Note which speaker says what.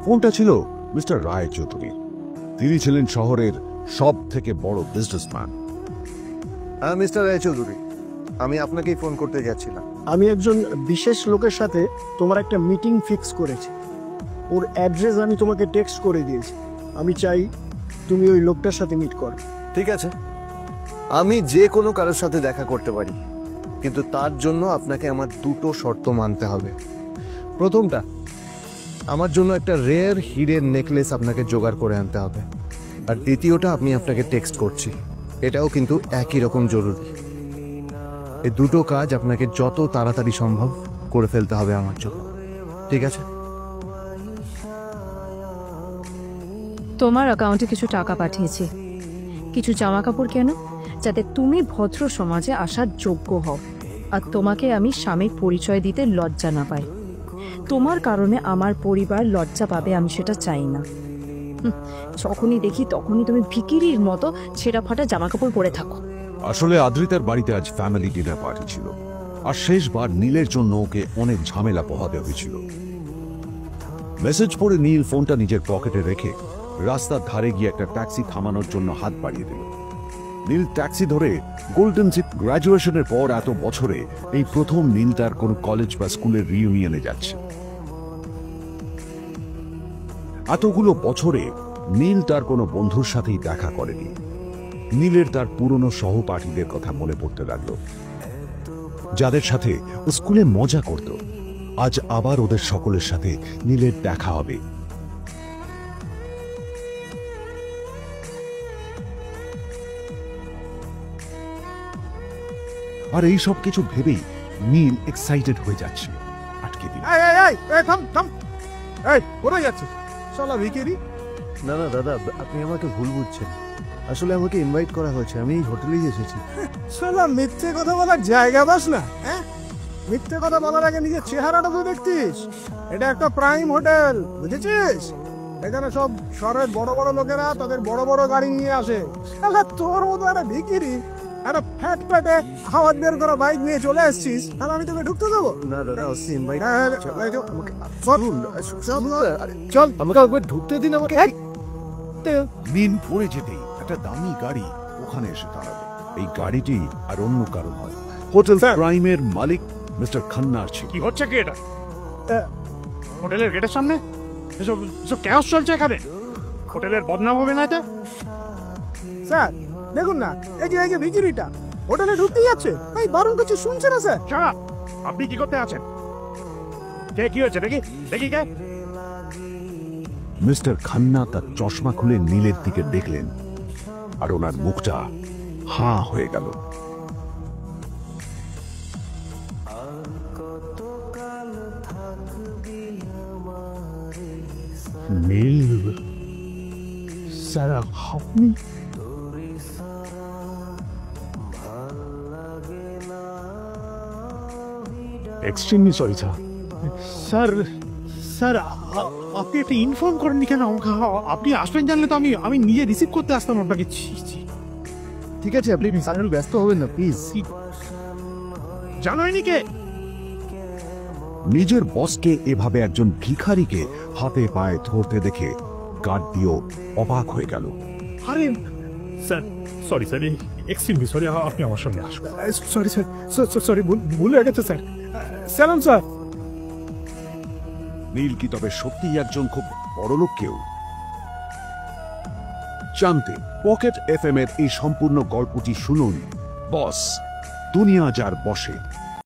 Speaker 1: ফোনটা ছিল মিস্টার রায় চৌধুরী। তিনি ছিলেন শহরের সব থেকে বড় বিজনেসম্যান।
Speaker 2: মিস্টার রায় চৌধুরী, আমি আপনাকেই ফোন করতে যাচ্ছিলাম।
Speaker 3: আমি একজন বিশেষ লোকের সাথে তোমার একটা মিটিং ফিক্স করেছি। ওর অ্যাড্রেস আমি তোমাকে টেক্সট করে দিয়েছি। আমি চাই তুমি ওই লোকটার সাথে মিট করো।
Speaker 2: ঠিক আছে, আমি যে কোনো কারোর সাথে দেখা করতে পারি, কিন্তু তার জন্য আপনাকে আমার দুটো শর্ত মানতে হবে। প্রথমটা, আমার জন্য একটা রেয়ার হিরের নেকলেস আপনাকে জোগাড় করে আনতে হবে। আর দ্বিতীয়টা, আমি আপনাকে টেক্সট করছি, এটাও কিন্তু একই রকম জরুরি। এই দুটো কাজ আপনাকে যত তাড়াতাড়ি সম্ভব করে ফেলতে হবে আমার জন্য, ঠিক আছে?
Speaker 4: তোমার অ্যাকাউন্টে কিছু টাকা পাঠিয়েছি, কিছু জামা কাপড় কেন, যাতে তুমি ভদ্র সমাজে আসার যোগ্য হও, আর তোমাকে আমি স্বামীর পরিচয় দিতে লজ্জা না পাই। তোমার কারণে আমার পরিবার লজ্জা পাবে, আমি সেটা চাই না। যখনই দেখি তখনই তুমি ভিখিরির মতো ছেঁড়া ফাটা জামা কাপড় পরে থাকো।
Speaker 1: আসলে আদ্রিতার বাড়িতে আজ ফ্যামিলি ডিনার পার্টি ছিল, আর শেষবার নীলের জন্য ওকে অনেক ঝামেলা পোহাতে হয়েছিল। মেসেজ পড়ে নীল ফোনটা নিজের পকেটে রেখে রাস্তার ধারে গিয়ে একটা ট্যাক্সি থামানোর জন্য হাত বাড়িয়ে দিল। নীল ট্যাক্সি ধরে গোল্ডেন সিট গ্রাজুয়েশনের পর এত বছরে এই প্রথম নীল তার কোন কলেজ বা স্কুলের রিইউনিয়নে যাচ্ছে। এতগুলো বছরে নীল তার কোনো বন্ধুর সাথেই দেখা করেনি। নীলের তার পুরনো সহপাঠীদের কথা মনে পড়তে লাগলো, যাদের সাথে ও স্কুলে মজা করত। আজ আবার ওদের সকলের সাথে নীলের দেখা হবে। আর এই সব কিছু ভেবেই নীল এক্সাইটেড হয়ে যাচ্ছে। আটকে দিল।
Speaker 3: কোথায় যাচ্ছে শালা ভিখারি?
Speaker 2: না না দাদা, আপনি আমাকে ভুল বুঝছেন। আসলে আমাকে ইনভাইট করা হয়েছে, আমি এই হোটেলেই এসেছি।
Speaker 3: শালা মিথ্যে কথা বলার জায়গা পাস না? হ্যাঁ, মিথ্যে কথা বলার আগে নিজের চেহারাটা তো দেখতিস। এটা একটা প্রাইম হোটেল, বুঝেছিস? এখানে সব শহরের বড় বড় লোকেরা তাদের বড় বড় গাড়ি নিয়ে আসে। শালা তোর মতো একটা ভিখারি একটা ফ্যাট প্যাটে হাওয়া বের করা বাইক নিয়ে চলে আসছিস, আর আমি তোকে ঢুকতে দেবো?
Speaker 2: না দাদা, ইনভাইট
Speaker 3: চল, আমাকে একবার ঢুকতে দিন আমাকে।
Speaker 1: নীল পড়ে যেতেই একটা দামি গাড়ি ওখানে এসে দাঁড়ালো। এই গাড়িটি আর অন্য কারো নয়, হোটেল প্রাইমের মালিক মিস্টার খান্নার ছিল।
Speaker 5: কি হচ্ছে কি এটা? হোটেলের গেটের সামনে এসব ক্যাশ চলছে এখানে। হোটেলের বদনাম হবে না এটা?
Speaker 3: স্যার দেখুন না, এই যে ভিখারিটা হোটেলে ঢুকতে যাচ্ছে, এই বারণ কিছু শুনছে না স্যার।
Speaker 5: ছাড়া আপনি কি করতে আছেন? কে, কি হয়েছে দেখি দেখি কে?
Speaker 1: মিস্টার খান্না তার চশমা খুলে নীলের দিকে দেখলেন, আর ওনার মুখটা হাঁ হয়ে গেল।
Speaker 5: নীল স্যার, আপনি? Extremely sorry sir. Sir sir, আপনি একটা ইনফর্ম করেননি কেন আমাকে? আপনি আসবেন জানলে তো আমি নিজে রিসিভ করতে আসতাম আপনাকে।
Speaker 2: ঠিক আছে, আপনি ব্যস্ত হবেন না প্লিজ।
Speaker 5: জানোইনি কে?
Speaker 1: নিজের বসকে এভাবে একজন ভিখারিকে হাতে পায়ে ধরতে দেখে গার্ড দিয়েও অবাক হয়ে গেল।
Speaker 5: আরে sir, sorry sir, extremely sorry, আপনি আমার সঙ্গে আসবেন।
Speaker 3: সরি স্যার, সরি, ভুল হয়ে গেছে স্যার। সালাম স্যার।
Speaker 1: নীল কি তবে সত্যিই একজন খুব বড় লোক কেউ? জানতে পকেট এফএম এর এই সম্পূর্ণ গল্পটি শুনুন বস, দুনিয়া যার বসে।